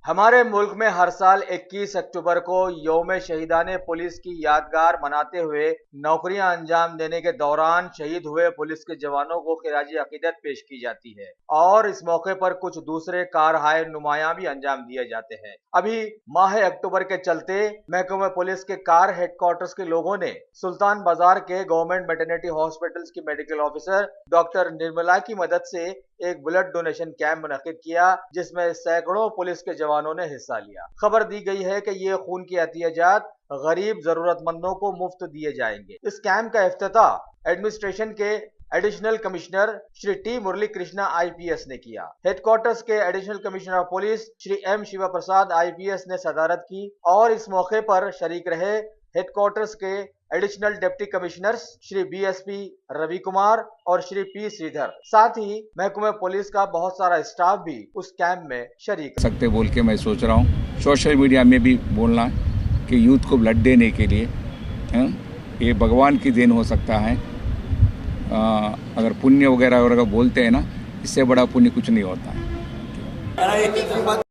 हमारे मुल्क में हर साल 21 अक्टूबर को यौम शहीदाने पुलिस की यादगार मनाते हुए नौकरियां अंजाम देने के दौरान शहीद हुए पुलिस के जवानों को खिराजी अकीदत पेश की जाती है और इस मौके पर कुछ दूसरे कारहाय नुमायां भी अंजाम दिए जाते हैं। अभी माह अक्टूबर के चलते महकमा पुलिस के कार हेडक्वार्टर्स के लोगों ने सुल्तान बाजार के गवर्नमेंट मैटरनिटी हॉस्पिटल्स की मेडिकल ऑफिसर डॉक्टर निर्मला की मदद से एक ब्लड डोनेशन कैंप मुनक्किद किया, जिसमें सैकड़ों पुलिस के जवानों ने हिस्सा लिया। खबर दी गई है कि ये खून की एहतियाजात गरीब जरूरतमंदों को मुफ्त दिए जाएंगे। इस कैंप का इफ्तिताह एडमिनिस्ट्रेशन के additional commissioner Shri T Murali Krishna IPS ने किया। हेडक्वार्टर्स के additional commissioner of police Shri M Shiva Prasad IPS ने सदारत की और इस मौके पर शरीक रहे हेडक्वार्टर्स के additional deputy commissioners Shri BSP Ravi Kumar और श्री पी श्रीधर, साथ ही महकमे पुलिस का बहुत सारा स्टाफ भी उस कैंप में शरीक सकते बोल के मैं सोच रहा हूँ सोशल मीडिया में भी बोलना कि यूथ को ब्लड देने के लिए ये भगवान की देन हो सकता है। अगर पुण्य वगैरह बोलते हैं ना, इससे बड़ा पुण्य कुछ नहीं होता है।